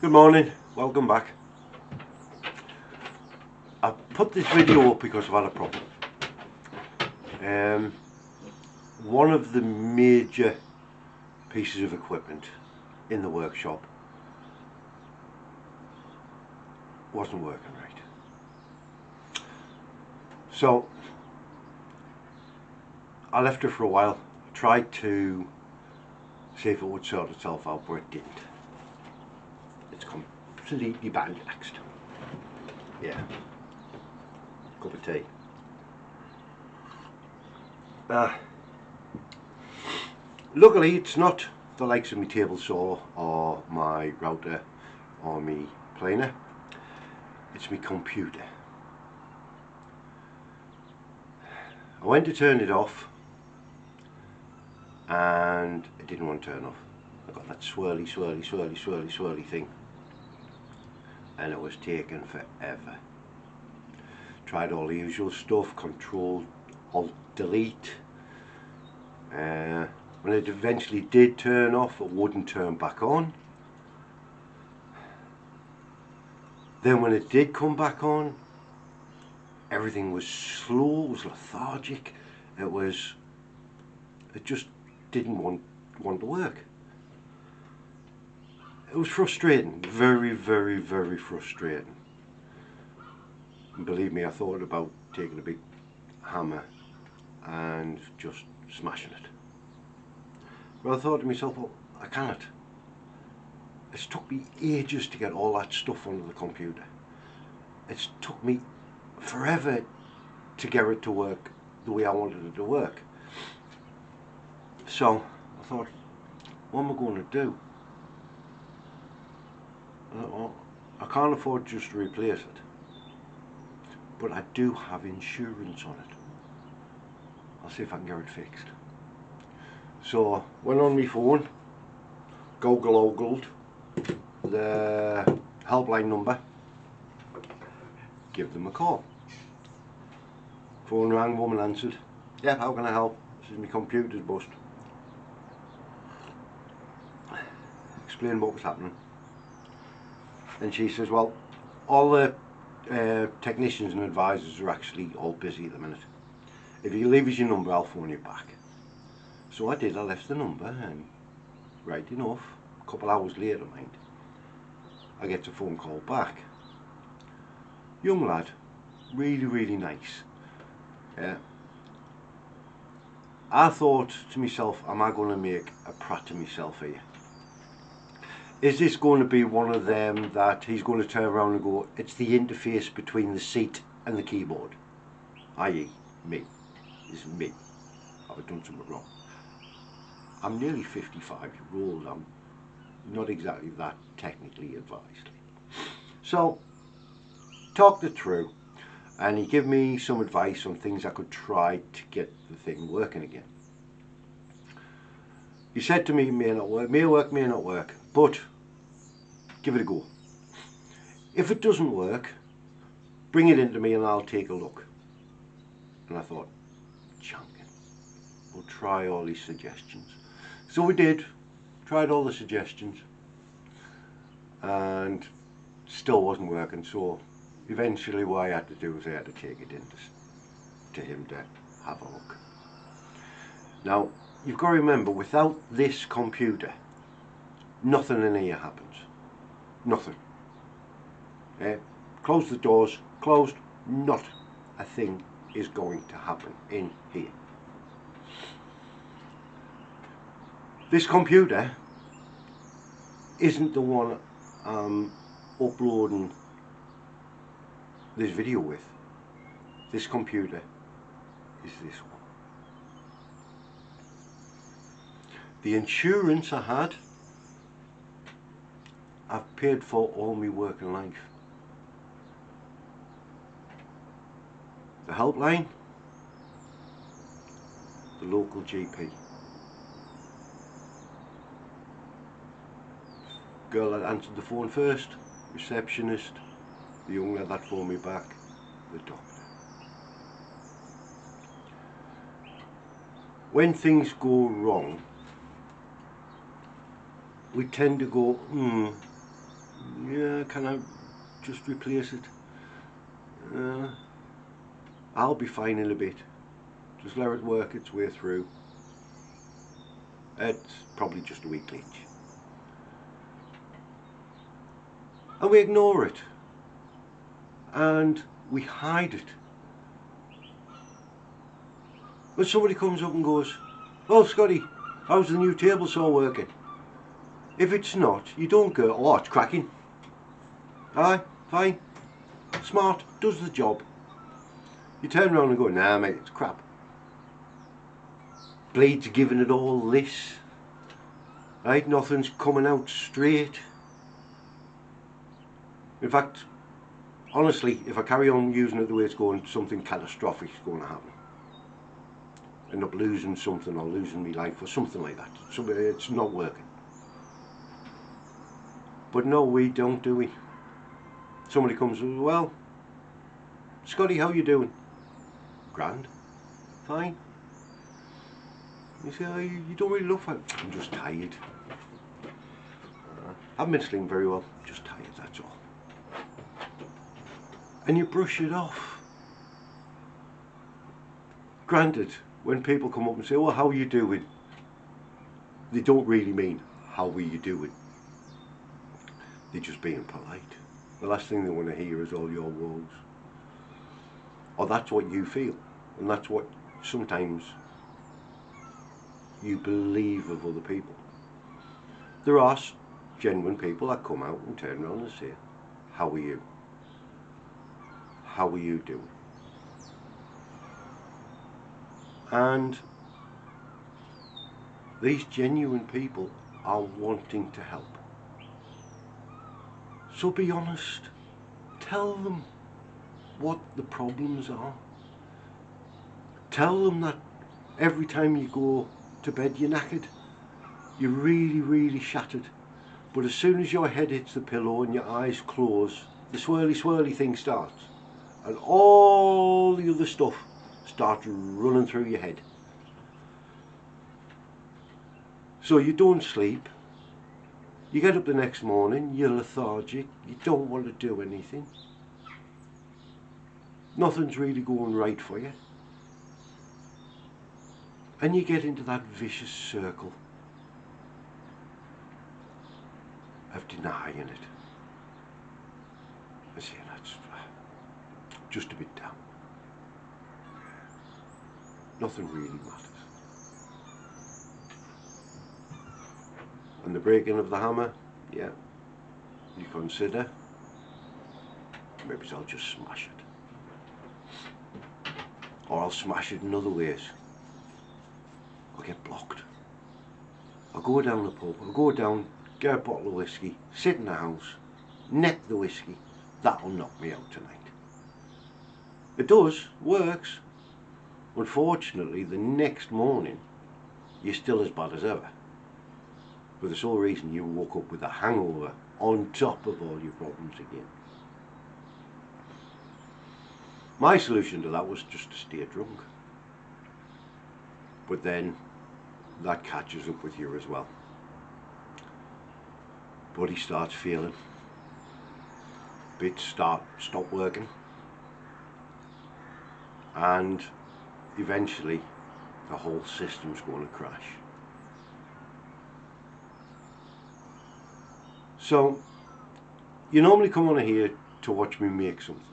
Good morning, welcome back. I put this video up because I've had a problem. One of the major pieces of equipment in the workshop wasn't working right. So I left it for a while. I tried to see if it would sort itself out, but it didn't. It's completely banjaxed. Yeah. Cup of tea. Luckily it's not the likes of my table saw or my router or my planer. It's my computer. I went to turn it off and it didn't want to turn off. I got that swirly thing, and it was taking forever. Tried all the usual stuff, Control Alt Delete. When it eventually did turn off, it wouldn't turn back on. Then when it did come back on, everything was slow, it was lethargic, it just didn't want to work. It was frustrating, very frustrating. And believe me, I thought about taking a big hammer and just smashing it. But I thought to myself, well, I can't. It's took me ages to get all that stuff onto the computer. It's took me forever to get it to work the way I wanted it to work. So I thought, what am I going to do? I thought, well, I can't afford just to replace it, but I do have insurance on it. I'll see if I can get it fixed. So went on my phone, googled the helpline number, give them a call. Phone rang, woman answered. Yeah, how can I help? This is my computer's bust. Explained what was happening. And she says, well, all the technicians and advisors are actually all busy at the minute. If you leave us your number, I'll phone you back. So I did, I left the number, and right enough, a couple hours later, mind, I get a phone call back. Young lad, really nice. Yeah. I thought to myself, am I going to make a prat of myself here? Is this going to be one of them that he's going to turn around and go, it's the interface between the seat and the keyboard, i.e. me, it's me, I've done something wrong. I'm nearly 55-year-old, I'm not exactly that technically advised. So, talked it through, and he gave me some advice on things I could try to get the thing working again. He said to me, may not work, may not work, but give it a go. If it doesn't work, bring it into me and I'll take a look. And I thought, champion, we'll try all these suggestions. So we did, tried all the suggestions, and still wasn't working. So eventually what I had to do was I had to take it in to him to have a look. Now, you've got to remember, without this computer, nothing in here happens. Nothing. Close the doors, closed, not a thing is going to happen in here. This computer isn't the one I'm uploading this video with. This computer is this one. The insurance I had, I've paid for all my working life. The helpline, the local GP. Girl that answered the phone first, receptionist, the young lad that phoned me back, the doctor. When things go wrong, we tend to go, Yeah, can I just replace it? I'll be fine in a bit. Just let it work its way through. It's probably just a weak glitch. And we ignore it. And we hide it. When somebody comes up and goes, "Well, Scotty, how's the new table saw working?" If it's not, you don't go, "Oh, it's cracking. Aye, fine. Smart, does the job." You turn around and go, "Nah, mate, it's crap. Blade's giving it all this. Right, nothing's coming out straight." In fact, honestly, if I carry on using it the way it's going, something catastrophic is going to happen. End up losing something or losing my life or something like that. So it's not working. But no, we don't, do we? Somebody comes, "Well, Scotty, how you doing?" "Grand." "Fine." You say, "Oh, you don't really look like..." "I'm just tired. I haven't been sleeping very well. Just tired, that's all." And you brush it off. Granted, when people come up and say, "Well, how are you doing?" they don't really mean, "How are you doing?" They're just being polite. The last thing they want to hear is all your woes. Or that's what you feel. And that's what sometimes you believe of other people. There are genuine people that come out and turn around and say, "How are you? How are you doing?" And these genuine people are wanting to help. So be honest. Tell them what the problems are. Tell them that every time you go to bed you're knackered. You're really, really shattered. But as soon as your head hits the pillow and your eyes close, the swirly, swirly thing starts. And all the other stuff starts running through your head. So you don't sleep. You get up the next morning, you're lethargic, you don't want to do anything. Nothing's really going right for you. And you get into that vicious circle of denying it. And saying, "That's just a bit down. Nothing really matters." And the breaking of the hammer, yeah, you consider, maybe I'll just smash it. Or I'll smash it in other ways. I'll get blocked. I'll go down the pub, I'll go down, get a bottle of whiskey, sit in the house, neck the whiskey. That'll knock me out tonight. It does, works. Unfortunately, the next morning, you're still as bad as ever. For the sole reason you woke up with a hangover on top of all your problems again. My solution to that was just to stay drunk. But then that catches up with you as well. Body starts feeling, bits stop working, and eventually the whole system's going to crash. So you normally come on here to watch me make something.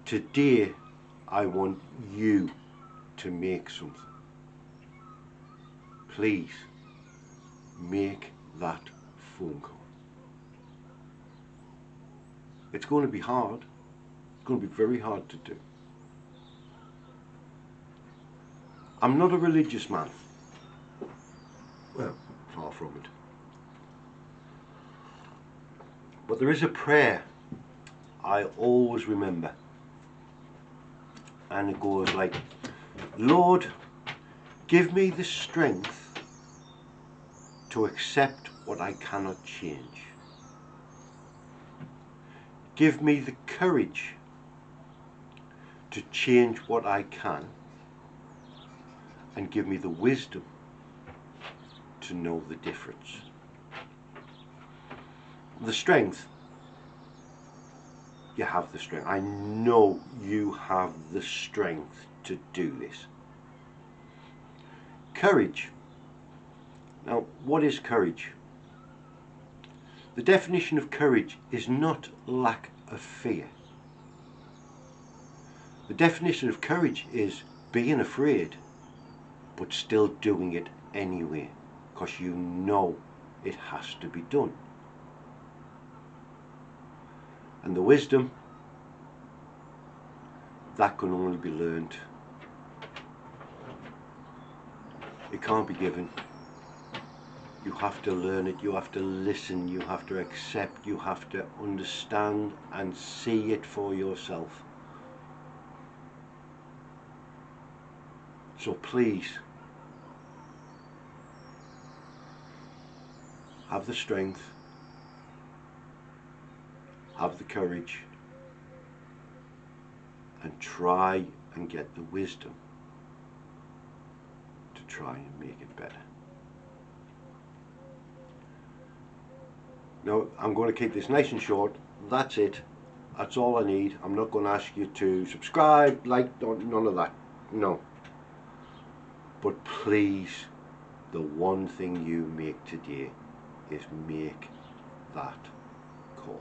Today I want you to make something. Please make that phone call. It's going to be hard. It's going to be very hard to do. I'm not a religious man. Well, far from it. But there is a prayer I always remember. And it goes like, "Lord, give me the strength to accept what I cannot change. Give me the courage to change what I can. And give me the wisdom to know the difference." The strength, you have the strength. I know you have the strength to do this. Courage. Now, what is courage? The definition of courage is not lack of fear. The definition of courage is being afraid, but still doing it anyway, because you know it has to be done. And the wisdom, that can only be learned. It can't be given. You have to learn it, you have to listen, you have to accept, you have to understand and see it for yourself. So please, have the strength, have the courage, and try and get the wisdom to try and make it better. Now, I'm going to keep this nice and short. That's it. That's all I need. I'm not going to ask you to subscribe, like, none of that. No. But please, the one thing you make today is make that call.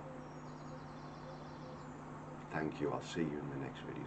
Thank you. I'll see you in the next video.